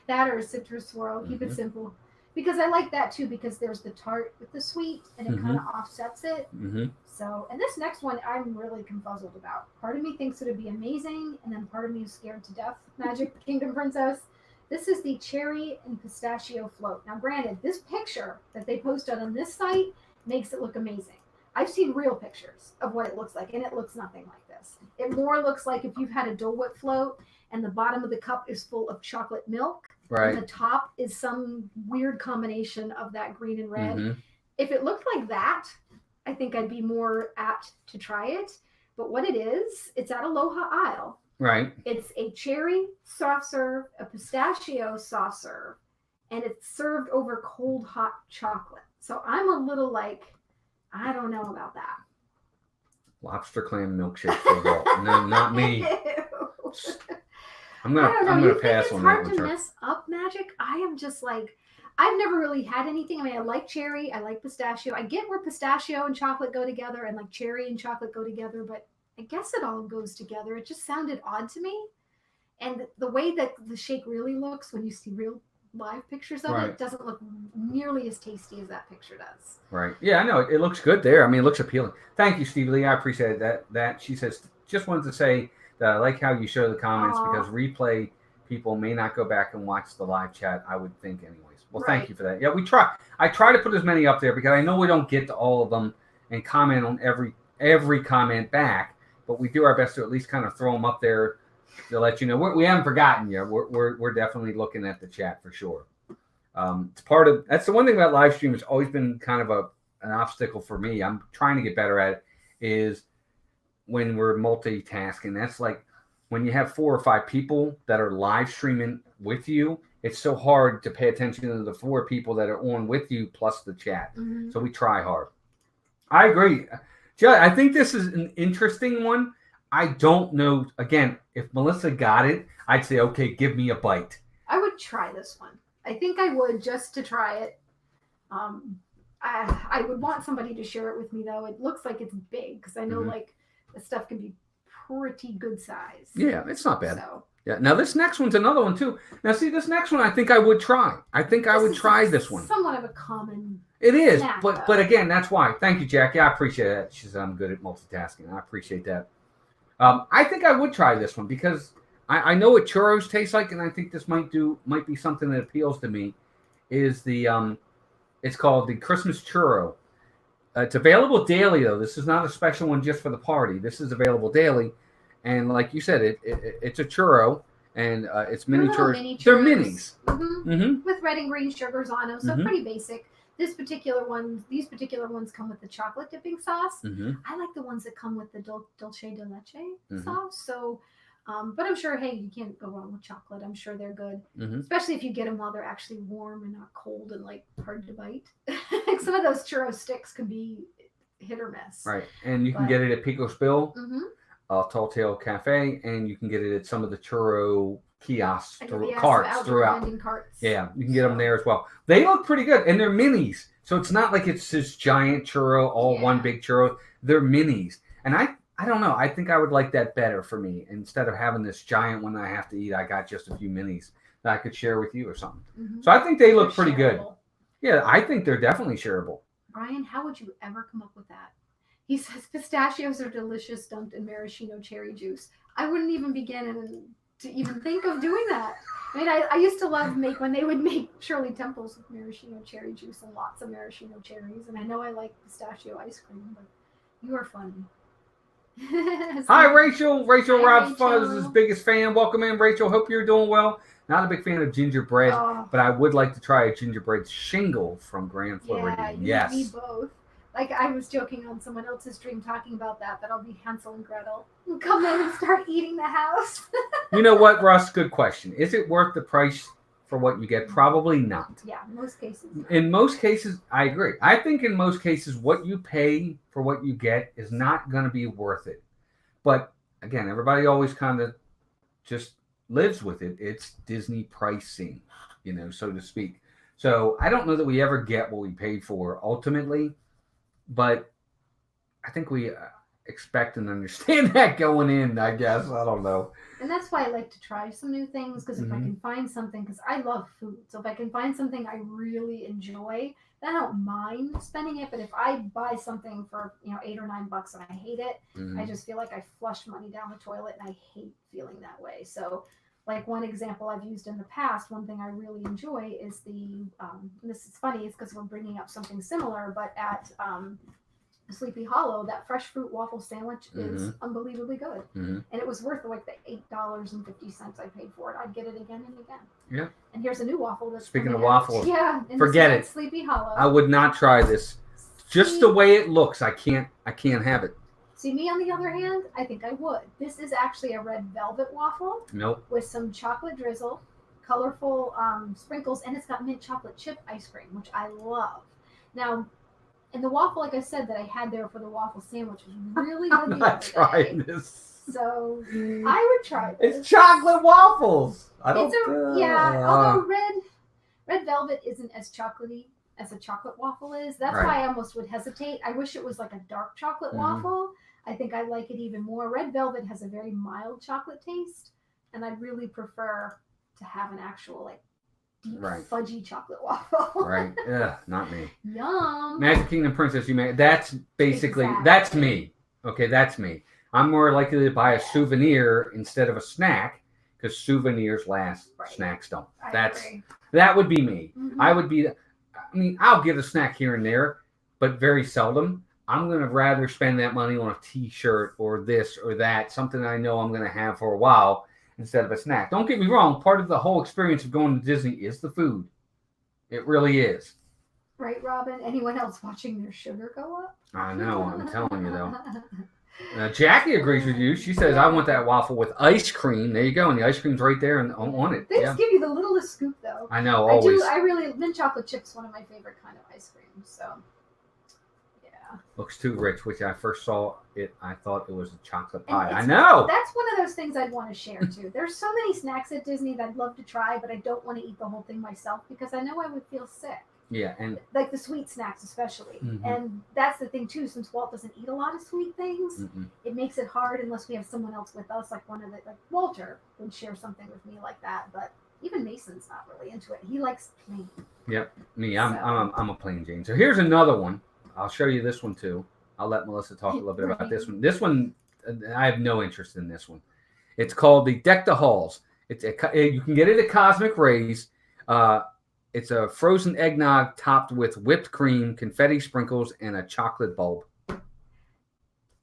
That or a citrus swirl. Keep it simple. Because I like that too, because there's the tart with the sweet, and it kind of offsets it. Mm-hmm. So, and this next one, I'm really confuzzled about. Part of me thinks it'd be amazing, and then part of me is scared to death. Magic Kingdom Princess. This is the cherry and pistachio float. Now, granted, this picture that they posted on this site makes it look amazing. I've seen real pictures of what it looks like, and it looks nothing like this. It more looks like if you've had a Dole Whip float and the bottom of the cup is full of chocolate milk, right, and the top is some weird combination of that green and red. Mm-hmm. If it looked like that, I think I'd be more apt to try it. But what it is, it's at Aloha Isle. Right. It's a cherry soft serve, a pistachio soft serve, and it's served over cold hot chocolate. So I'm a little like, I don't know about that. Lobster clam milkshake for Walt. No, not me. I'm gonna pass on that one. It's hard to mess up Magic. I am just like, I've never really had anything. I mean, I like cherry, I like pistachio. I get where pistachio and chocolate go together, and like cherry and chocolate go together, but I guess it all goes together. It just sounded odd to me. And the way that the shake really looks when you see real live pictures of it doesn't look nearly as tasty as that picture does. Right. Yeah, I know. It looks good there. I mean, it looks appealing. Thank you, Stevie Lee. I appreciate that. She says, just wanted to say that I like how you show the comments because replay people may not go back and watch the live chat, I would think anyways. Well, thank you for that. Yeah, we try. I try to put as many up there because I know we don't get to all of them and comment on every comment back, but we do our best to at least kind of throw them up there to let you know we haven't forgotten you. We're definitely looking at the chat for sure. It's part of that's the one thing about live stream. It's always been kind of an obstacle for me. I'm trying to get better at it. Is when we're multitasking. That's like when you have 4 or 5 people that are live streaming with you. It's so hard to pay attention to the 4 people that are on with you plus the chat. Mm-hmm. So we try hard. I agree. I think this is an interesting one. I don't know. Again, if Melissa got it, I'd say, okay, give me a bite. I would try this one. I think I would just to try it. I would want somebody to share it with me, though. It looks like it's big because I know like the stuff can be pretty good size. Yeah, it's not bad. So. Yeah. Now this next one's another one too. Now see, this next one I think I would try. I think I would try this one. Somewhat of a common. It is, snack, but again, that's why. Thank you, Jackie. I appreciate that. She says I'm good at multitasking. I appreciate that. I think I would try this one because I know what churros taste like, and I think this might be something that appeals to me. Is the it's called the Christmas churro. It's available daily though. This is not a special one just for the party. This is available daily, and like you said, it's a churro, and it's mini churros. They're minis. With red and green sugars on them, so pretty basic. These particular ones come with the chocolate dipping sauce. I like the ones that come with the dulce de leche sauce. So, but I'm sure, hey, you can't go wrong with chocolate. I'm sure they're good, especially if you get them while they're actually warm and not cold and like hard to bite. Like some of those churro sticks can be hit or miss. Right, and you can get it at Pico Spill, Tall Tale Cafe, and you can get it at some of the churro kiosks, Yeah, carts some outdoor throughout. vending carts. Yeah, you can get them there as well. They look pretty good, and they're minis. So it's not like it's this giant churro, all one big churro. They're minis. And I don't know. I think I would like that better for me. Instead of having this giant one that I have to eat, I got just a few minis that I could share with you or something. Mm-hmm. So I think they look pretty good. Shareable. Yeah, I think they're definitely shareable. Brian, how would you ever come up with that? He says pistachios are delicious dumped in maraschino cherry juice. I wouldn't even begin to even think of doing that. I mean, I used to love when they would make Shirley Temples with maraschino cherry juice and lots of maraschino cherries. And I know I like pistachio ice cream, but you are funny. Hi, Rachel. Rachel, Hi, Rob Rachel. Fuzz's biggest fan. Welcome in, Rachel. Hope you're doing well. Not a big fan of gingerbread, but I would like to try a gingerbread shingle from Grand Floridian. Yeah, you and me both. Like I was joking on someone else's stream talking about that I'll be Hansel and Gretel and come in and start eating the house. You know what, Russ? Good question. Is it worth the price for what you get? Probably not. Yeah, in most cases. In most cases, I agree. I think in most cases, what you pay for what you get is not going to be worth it. But again, everybody always kind of just lives with it. It's Disney pricing, so to speak. So I don't know that we ever get what we paid for ultimately, but I think we expect and understand that going in, I guess. I don't know. And that's why I like to try some new things, because if I can find something, because I love food. So if I can find something I really enjoy, then I don't mind spending it. But if I buy something for, $8 or $9 and I hate it, I just feel like I flushed money down the toilet, and I hate feeling that way. So like one example I've used in the past, one thing I really enjoy is this is funny, it's because we're bringing up something similar, but at Sleepy Hollow, that fresh fruit waffle sandwich is unbelievably good. And it was worth like the $8.50 I paid for it. I'd get it again and again. Yeah. And here's a new waffle that's Speaking of waffles, forget it. Sleepy Hollow. I would not try this. Just the way it looks, I can't have it. See, me on the other hand, I think I would. This is actually a red velvet waffle. Nope. With some chocolate drizzle, colorful sprinkles, and it's got mint chocolate chip ice cream, which I love. Now, and the waffle, like I said, that I had there for the waffle sandwich was really good. I'm not trying this. So I would try this. It's chocolate waffles. Although red velvet isn't as chocolatey as a chocolate waffle is. That's why I almost would hesitate. I wish it was like a dark chocolate waffle. I think I like it even more. Red velvet has a very mild chocolate taste, and I'd really prefer to have an actual deep fudgy chocolate waffle. Right. Yeah, not me. Yum. Magic Kingdom Princess, that's basically, that's me. Okay, that's me. I'm more likely to buy a souvenir instead of a snack, because souvenirs last, snacks don't. That would be me. I would be, I'll get a snack here and there, but very seldom. I'm going to rather spend that money on a t-shirt or this or that, something I know I'm going to have for a while, instead of a snack. Don't get me wrong. Part of the whole experience of going to Disney is the food. It really is. Right, Robin? Anyone else watching their sugar go up? I know. I'm telling you, though. Jackie agrees with you. She says, I want that waffle with ice cream. There you go. And the ice cream's right there and on it. They just give you the littlest scoop, though. I know, always. Mint chocolate chip's one of my favorite kind of ice cream. So, yeah. Looks too rich, which I first saw it. I thought it was a chocolate pie. I know. That's one of those things I'd want to share, too. There's so many snacks at Disney that I'd love to try, but I don't want to eat the whole thing myself because I know I would feel sick. Yeah, and like the sweet snacks especially. And that's the thing too, since Walt doesn't eat a lot of sweet things, it makes it hard unless we have someone else with us, like Walter would share something with me like that, but even Mason's not really into it. He likes plain. Yep, me, I'm a plain Jane. So here's another one. I'll show you this one too. I'll let Melissa talk a little bit about this one. This one, I have no interest in this one. It's called the Deck the Halls. You can get it at Cosmic Rays. It's a frozen eggnog topped with whipped cream, confetti sprinkles, and a chocolate bulb.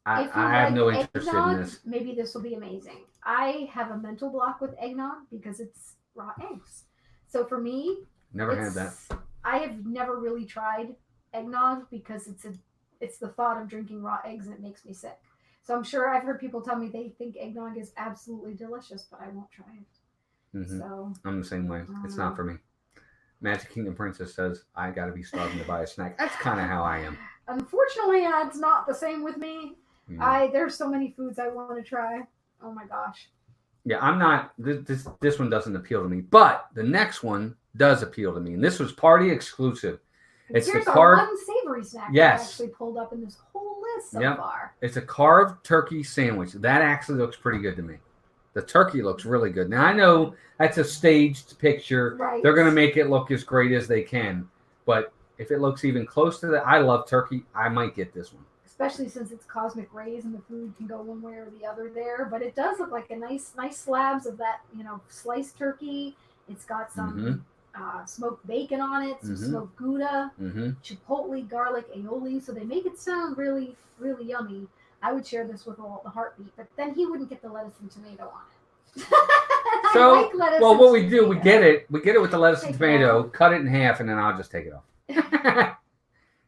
I have no interest in this. Maybe this will be amazing. I have a mental block with eggnog because it's raw eggs. So for me, never had that. I have never really tried eggnog because it's the thought of drinking raw eggs and it makes me sick. So I'm sure I've heard people tell me they think eggnog is absolutely delicious, but I won't try it. So I'm the same way. It's not for me. Magic Kingdom Princess says, I got to be starving to buy a snack. That's kind of how I am. Unfortunately, it's not the same with me. There's so many foods I want to try. Oh my gosh. Yeah, I'm not. This one doesn't appeal to me, but the next one does appeal to me, and this was party exclusive. It's Here's the our carved. one savory snack Yes. that I actually pulled up in this whole list so Yep. far. It's a carved turkey sandwich. That actually looks pretty good to me. The turkey looks really good. Now I know that's a staged picture. Right. They're going to make it look as great as they can, but if it looks even close to that, I love turkey. I might get this one. Especially since it's cosmic rays and the food can go one way or the other there. But it does look like a nice slabs of that, sliced turkey. It's got some smoked bacon on it, some smoked Gouda, chipotle, garlic, aioli. So they make it sound really, really yummy. I would share this with Walt the Heartbeat, but then he wouldn't get the lettuce and tomato on it. So, I like lettuce well, and what we do, tomato. we get it with the lettuce and Take it tomato, off. cut it in half, and then I'll just take it off.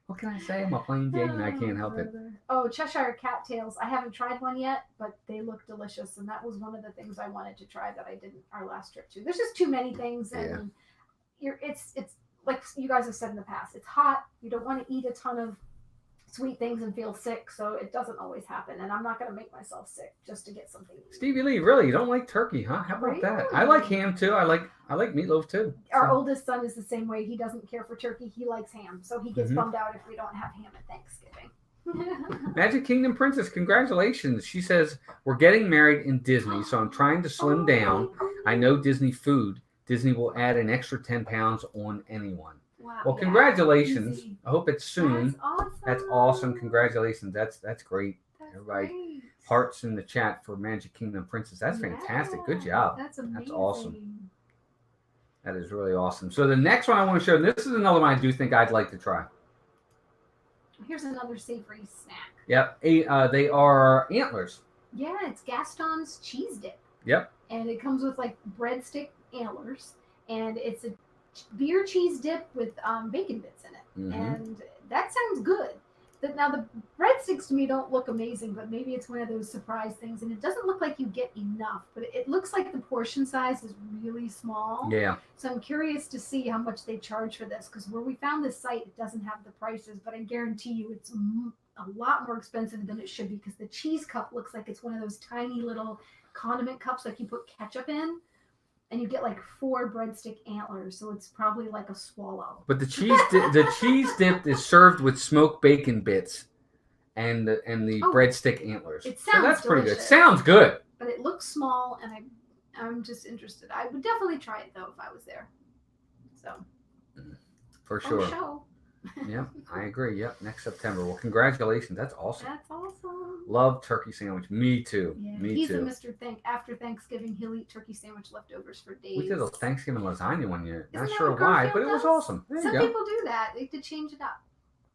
What can I say? I'm a plain Jane and I can't help it. Oh, Cheshire cattails. I haven't tried one yet, but they look delicious, and that was one of the things I wanted to try that I didn't our last trip to. There's just too many things, and it's like you guys have said in the past. It's hot. You don't want to eat a ton of sweet things and feel sick, so it doesn't always happen. And I'm not going to make myself sick just to get something. Stevie Lee, really, you don't like turkey, huh? How about that? I like ham too. I like meatloaf too. Our oldest son is the same way. He doesn't care for turkey. He likes ham, so he gets bummed out if we don't have ham at Thanksgiving. Magic Kingdom Princess, congratulations. She says, we're getting married in Disney, so I'm trying to slim down. I know Disney food. Disney will add an extra 10 pounds on anyone. Wow, well, congratulations. Easy. I hope it's soon. That's awesome. That's awesome. Congratulations. That's great. That's Everybody, great. hearts in the chat for Magic Kingdom Princess. That's fantastic. Good job. That's amazing. That's awesome. That is really awesome. So the next one I want to show, and this is another one I do think I'd like to try. Here's another savory snack. Yep. They are antlers. Yeah, it's Gaston's cheese dip. Yep. And it comes with like breadstick antlers, and it's a beer cheese dip with bacon bits in it, and that sounds good. Now the breadsticks to me don't look amazing, but maybe it's one of those surprise things, and it doesn't look like you get enough, but it looks like the portion size is really small. Yeah. So I'm curious to see how much they charge for this, because where we found this site, it doesn't have the prices, but I guarantee you it's a lot more expensive than it should be, because the cheese cup looks like it's one of those tiny little condiment cups like you put ketchup in. And you get like 4 breadstick antlers, so it's probably like a swallow. But the cheese dip is served with smoked bacon bits, and the breadstick antlers. It sounds that's pretty delicious. good. Sounds good. But it looks small, and I'm just interested. I would definitely try it though if I was there. So. For sure. Show. Yep, I agree. Yep, next September. Well, congratulations. That's awesome. That's awesome. Love turkey sandwich. Me too. Yeah, Me he's too. a Mr. After Thanksgiving, he'll eat turkey sandwich leftovers for days. We did a Thanksgiving lasagna one year. Isn't Not that sure what why, Garfield but it was does? awesome. There Some you go. people do that. They could change it up.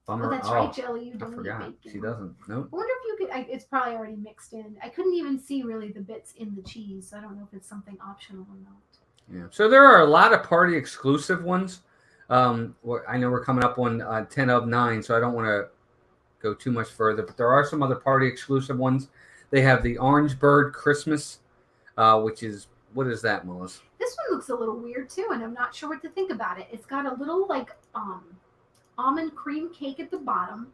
Bummer. Oh, that's right, Jelly. You don't eat forgot. bacon. She doesn't. Nope. I wonder if you could. It's probably already mixed in. I couldn't even see really the bits in the cheese. So I don't know if it's something optional or not. Yeah. So there are a lot of party exclusive ones. I know we're coming up on 10 of 9, so I don't want to go too much further. But there are some other party exclusive ones. They have the Orange Bird Christmas, which is, what is that, Melissa? This one looks a little weird too, and I'm not sure what to think about it. It's got a little like almond cream cake at the bottom.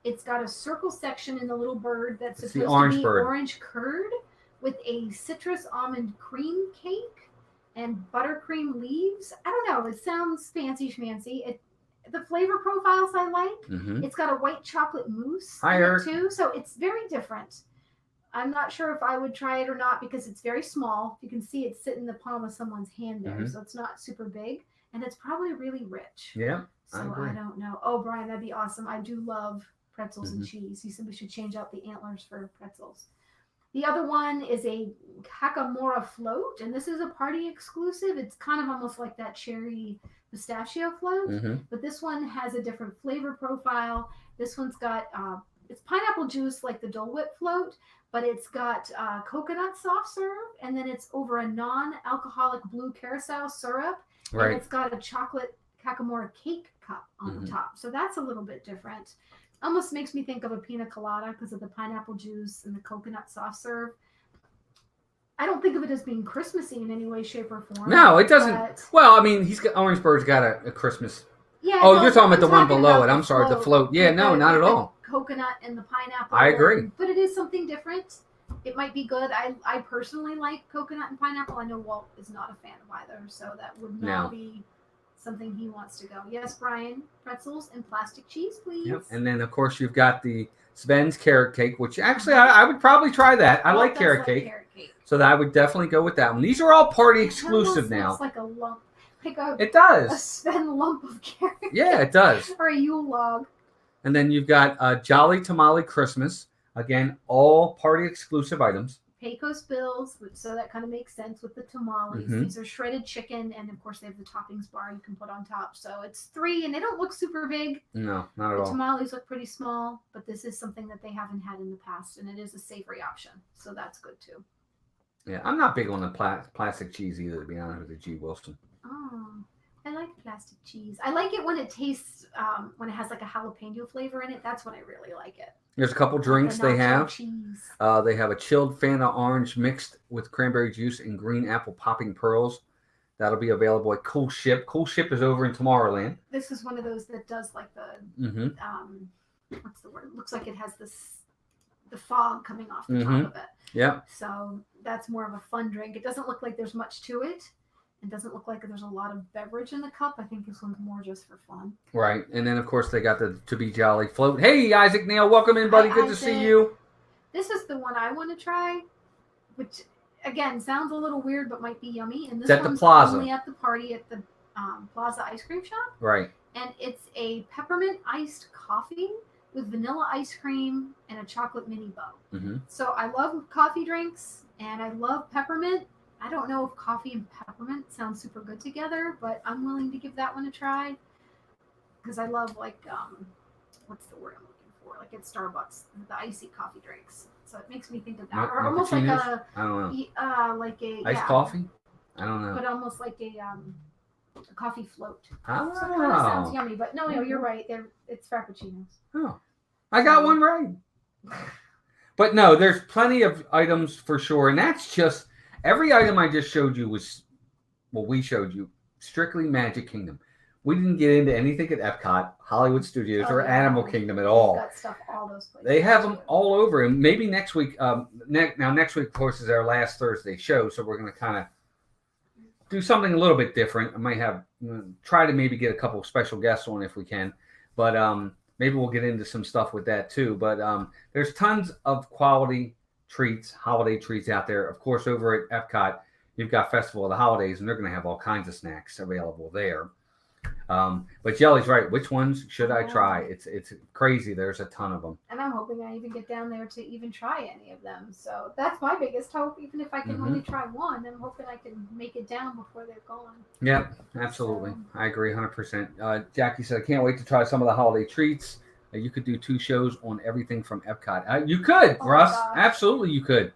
It's got a circle section in the little bird that's supposed to be orange curd with a citrus almond cream cake and buttercream leaves. I don't know. It sounds fancy schmancy. The flavor profiles I like. It's got a white chocolate mousse in it too, so it's very different. I'm not sure if I would try it or not because it's very small. You can see it sit in the palm of someone's hand there, so it's not super big, and it's probably really rich. Yeah, so I don't know. Oh, Brian, that'd be awesome. I do love pretzels and cheese. He said we should change out the antlers for pretzels. The other one is a Hackamora float, and this is a party exclusive. It's kind of almost like that cherry pistachio float, but this one has a different flavor profile. This one's got it's pineapple juice like the Dole Whip float, but it's got coconut soft serve, and then it's over a non-alcoholic blue curacao syrup, and it's got a chocolate Hackamora cake cup on the top. So that's a little bit different. Almost makes me think of a pina colada because of the pineapple juice and the coconut soft serve. I don't think of it as being Christmassy in any way, shape, or form. No, it doesn't. Well, I mean, Orange Bird's got a Christmas. Yeah. Oh, you're talking about the one below it. I'm sorry, the float. Yeah, no, not at all. Coconut and the pineapple. I agree. But it is something different. it might be good. I personally like coconut and pineapple. I know Walt is not a fan of either, so that would not be something he wants to go. Yes, Brian, pretzels and plastic cheese, please. Yep. And then, of course, you've got the Sven's carrot cake, which actually I would probably try that. I like carrot cake. So that I would definitely go with that one. These are all party exclusive now. It's like a lump. It does. A Sven lump of carrot. Yeah, it does. Or a Yule log. And then you've got Jolly Tamale Christmas. Again, all party exclusive items. Pecos Bills, so that kind of makes sense with the tamales. Mm-hmm. These are shredded chicken, and of course they have the toppings bar you can put on top. So it's 3, and they don't look super big. No, not at all. The tamales look pretty small, but this is something that they haven't had in the past, and it is a savory option, so that's good too. Yeah, I'm not big on the plastic cheese either, to be honest with you, G. Wilson. Oh, I like plastic cheese. I like it when it tastes, when it has like a jalapeno flavor in it. That's when I really like it. There's a couple drinks like they have. Cheese. They have a chilled Fanta orange mixed with cranberry juice and green apple popping pearls. That'll be available at Cool Ship. Cool Ship is over in Tomorrowland. This is one of those that does like the, what's the word? It looks like it has the fog coming off the top of it. Yeah. So that's more of a fun drink. It doesn't look like there's much to it. It doesn't look like there's a lot of beverage in the cup. I think this one's more just for fun. Right. And then, of course, they got the To Be Jolly float. Hey, Isaac Neal, welcome in, buddy. Hi, Good Isaac. to see you. This is the one I want to try, which, again, sounds a little weird, but might be yummy. And this It's at one's the Plaza. only at the party at the Plaza Ice Cream Shop. Right. And it's a peppermint iced coffee with vanilla ice cream and a chocolate mini bow. Mm-hmm. So I love coffee drinks, and I love peppermint. I don't know if coffee and peppermint sound super good together, but I'm willing to give that one a try because I love, like, what's the word I'm looking for? Like at Starbucks, the icy coffee drinks. So it makes me think of that, or almost like I don't know. Like a iced coffee. I don't know. But almost like a coffee float. Oh. So it kind of sounds yummy, but no, you're right. It's frappuccinos. Oh, I got one right. But no, there's plenty of items for sure, and that's just every item I just showed you was, well, we showed you strictly Magic Kingdom. We didn't get into anything at Epcot, Hollywood Studios, or Animal Kingdom at all. Got stuff all those places. They have them all over, and maybe next week. Next week, of course, is our last Thursday show, so we're going to kind of do something a little bit different. I might have try to maybe get a couple of special guests on if we can, but maybe we'll get into some stuff with that too. But there's tons of quality treats, holiday treats out there. Of course, over at Epcot, you've got Festival of the Holidays, and they're going to have all kinds of snacks available there. But Jelly's right. Which ones should I try? It's crazy. There's a ton of them. And I'm hoping I even get down there to even try any of them. So that's my biggest hope. Even if I can only try one, I'm hoping I can make it down before they're gone. Yep, absolutely. So, I agree 100%. Jackie said, I can't wait to try some of the holiday treats. You could do 2 shows on everything from Epcot. You could, Russ. Absolutely, you could.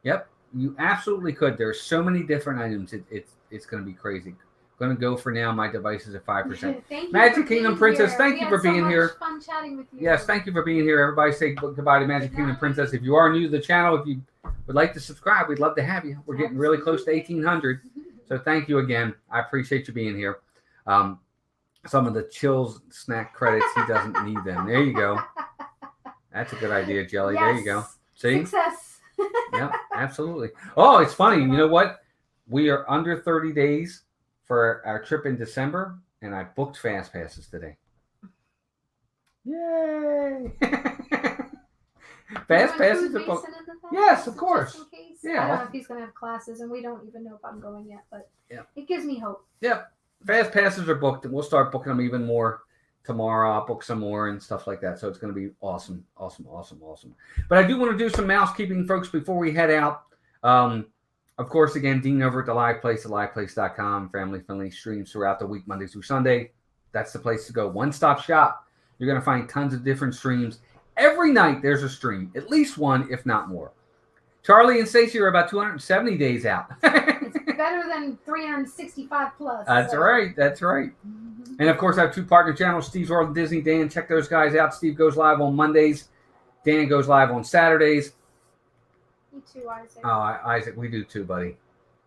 Yep, you absolutely could. There's so many different items. It's going to be crazy. Going to go for now. My device is at 5%. Magic Kingdom Princess, thank you for being here. Fun chatting with you. Yes, thank you for being here. Everybody say goodbye to Magic Kingdom Princess. If you are new to the channel, if you would like to subscribe, we'd love to have you. We're getting really close to 1,800. So thank you again. I appreciate you being here. Some of the Chills snack credits, he doesn't need them. There you go. That's a good idea, Jelly. Yes. There you go. See? Success. Yep, absolutely. Oh, it's funny. You know what? We are under 30 days for our trip in December, and I booked Fast Passes today. Yay! Fast Passes are booked. Yes, of course. Yeah. I don't know if he's going to have classes, and we don't even know if I'm going yet, but it gives me hope. Yep. Fast Passes are booked, and we'll start booking them even more tomorrow. I'll book some more and stuff like that. So it's going to be awesome, awesome, awesome, awesome. But I do want to do some mousekeeping, folks, before we head out. Of course, again, Dean over at The Live Place, theliveplace.com, family-friendly streams throughout the week, Monday through Sunday. That's the place to go. One-stop shop. You're going to find tons of different streams. Every night there's a stream, at least one, if not more. Charlie and Stacey are about 270 days out. It's better than 365 plus. That's right. That's right. Mm-hmm. And, of course, I have 2 partner channels, Steve's World and Disney. Dan, check those guys out. Steve goes live on Mondays. Dan goes live on Saturdays. Me too, Isaac. Oh, Isaac, we do too, buddy.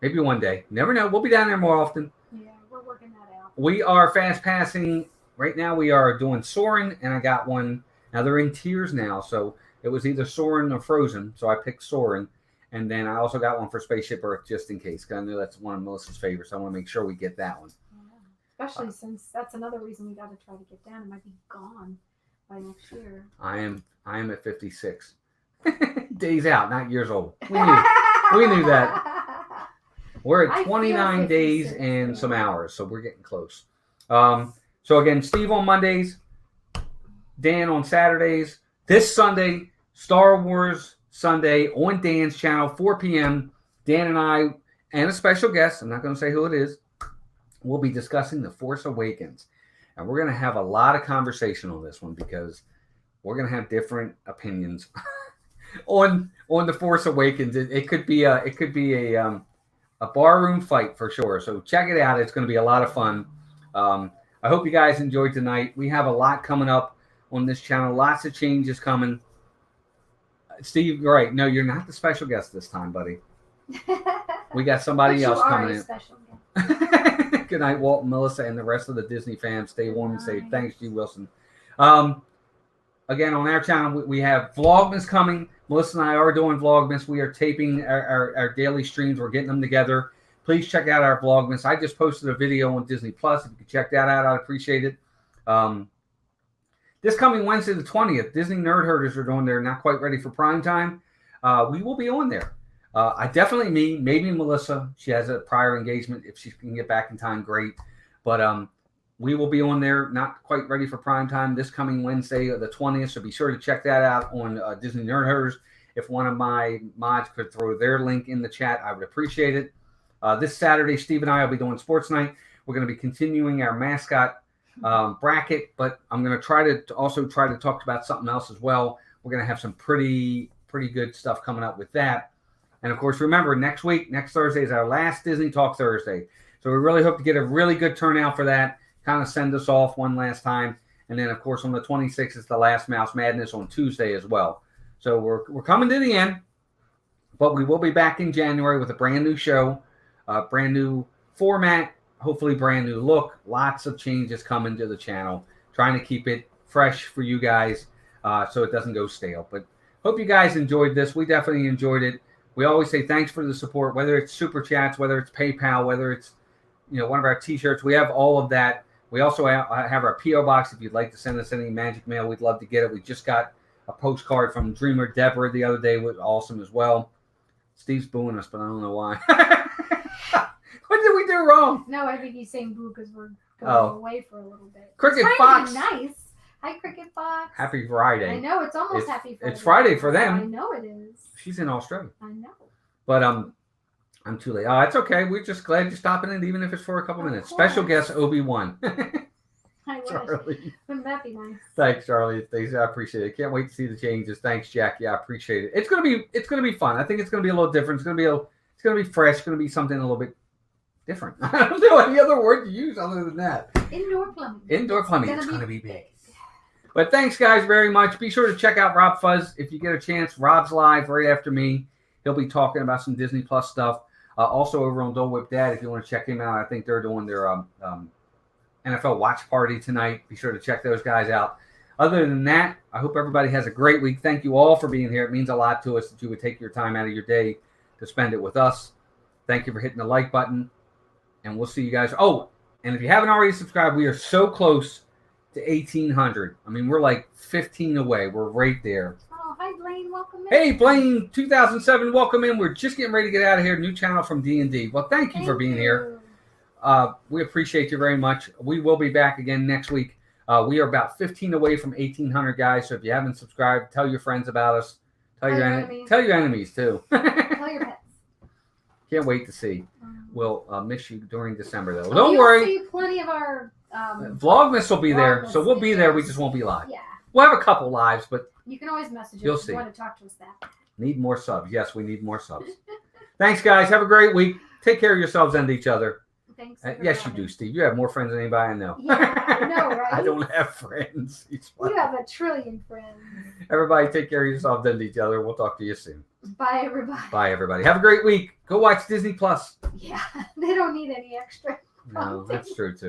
Maybe one day. Never know. We'll be down there more often. Yeah, we're working that out. We are fast passing. Right now we are doing Soarin', and I got one. Now they're in tiers now, so It was either Soarin' or Frozen, so I picked Soarin'. And then I also got one for Spaceship Earth just in case, because I know that's one of Melissa's favorites. I want to make sure we get that one. Yeah. Especially since that's another reason we got to try to get down. It might be gone by next year. I am at 56. Days out, not years old. We knew that. We're at 29 days and some hours, so we're getting close. So again, Steve on Mondays, Dan on Saturdays. This Sunday, Star Wars Sunday on Dan's channel, 4 p.m. Dan and I, and a special guest, I'm not going to say who it is, we'll be discussing The Force Awakens. And we're going to have a lot of conversation on this one because we're going to have different opinions on The Force Awakens. It could be a barroom fight for sure. So check it out. It's going to be a lot of fun. I hope you guys enjoyed tonight. We have a lot coming up on this channel. Lots of changes coming. Steve, you're right. No, you're not the special guest this time, buddy. We got somebody else coming in. Special Good night, Walt and Melissa, and the rest of the Disney fam. Stay warm and safe. Thanks, G. Wilson. Again, on our channel, we have Vlogmas coming. Melissa and I are doing Vlogmas. We are taping our daily streams. We're getting them together. Please check out our Vlogmas. I just posted a video on Disney Plus. If you could check that out, I'd appreciate it. This coming Wednesday, the 20th, Disney Nerd Herders are doing their Not Quite Ready for Prime Time. We will be on there. I definitely maybe Melissa. She has a prior engagement. If she can get back in time, great. But we will be on there, Not Quite Ready for Prime Time, this coming Wednesday, the 20th. So be sure to check that out on Disney Nerd Herders. If one of my mods could throw their link in the chat, I would appreciate it. This Saturday, Steve and I will be doing Sports Night. We're going to be continuing our mascot bracket, but I'm going to try to talk about something else as well. We're going to have some pretty good stuff coming up with that. And of course, remember, next Thursday is our last Disney Talk Thursday. So we really hope to get a really good turnout for that, kind of send us off one last time. And then, of course, on the 26th is the last Mouse Madness on Tuesday as well. So we're coming to the end, but we will be back in January with a brand new show, brand new format, hopefully brand new look. Lots of changes coming to the channel, trying to keep it fresh for you guys so it doesn't go stale. But hope you guys enjoyed this. We definitely enjoyed it. We always say thanks for the support, whether it's Super Chats, whether it's PayPal, whether it's one of our T-shirts. We have all of that. We also have our P.O. Box. If you'd like to send us any magic mail, we'd love to get it. We just got a postcard from Dreamer Deborah the other day. It was awesome as well. Steve's booing us, but I don't know why. What did we do wrong? No, I think he's saying boo because we're going away for a little bit. Cricket Fox. Nice. Hi, Cricket Fox. Happy Friday. I know, it's almost Happy Friday. It's Friday for them. I know it is. She's in Australia. I know. But I'm too late. Oh, it's okay. We're just glad you're stopping in, even if it's for a couple minutes. Special guest Obi-Wan. I Charlie. Wouldn't that be nice? Thanks, Charlie. Thanks, I appreciate it. Can't wait to see the changes. Thanks, Jackie. I appreciate it. It's gonna be fun. I think it's gonna be a little different. It's gonna be fresh. It's gonna be something a little bit different. I don't know any other word to use other than that. Indoor plumbing. Indoor plumbing. It's gonna be big. But thanks, guys, very much. Be sure to check out Rob Fuzz if you get a chance. Rob's live right after me. He'll be talking about some Disney Plus stuff. Also over on Dole Whip Dad, if you want to check him out. I think they're doing their NFL watch party tonight. Be sure to check those guys out. Other than that, I hope everybody has a great week. Thank you all for being here. It means a lot to us that you would take your time out of your day to spend it with us. Thank you for hitting the like button. And we'll see you guys. Oh, and if you haven't already subscribed, we are so close to 1,800. I mean, we're like 15 away. We're right there. Oh, hi, Blaine. Welcome in. Hey, Blaine, 2007. Welcome in. We're just getting ready to get out of here. New channel from D&D. Well, thank you for being here. We appreciate you very much. We will be back again next week. We are about 15 away from 1,800, guys. So if you haven't subscribed, tell your friends about us. Tell your enemies, too. Tell your pets. Can't wait to see. We'll miss you during December, though. Don't worry. See plenty of our Vlogmas will be there, so we'll be there. We just won't be live. Yeah. We'll have a couple lives, but you can always message us you'll if see. You want to talk to us that. Need more subs. Yes, we need more subs. Thanks, guys. Have a great week. Take care of yourselves and each other. Thanks. Yes, you do, Steve. You have more friends than anybody I know. Yeah, I know, right? I don't have friends. You have a trillion friends. Everybody, take care of yourselves and each other. We'll talk to you soon. Bye, everybody. Bye, everybody. Have a great week. Go watch Disney Plus. Yeah, they don't need any extra. No, that's true, too.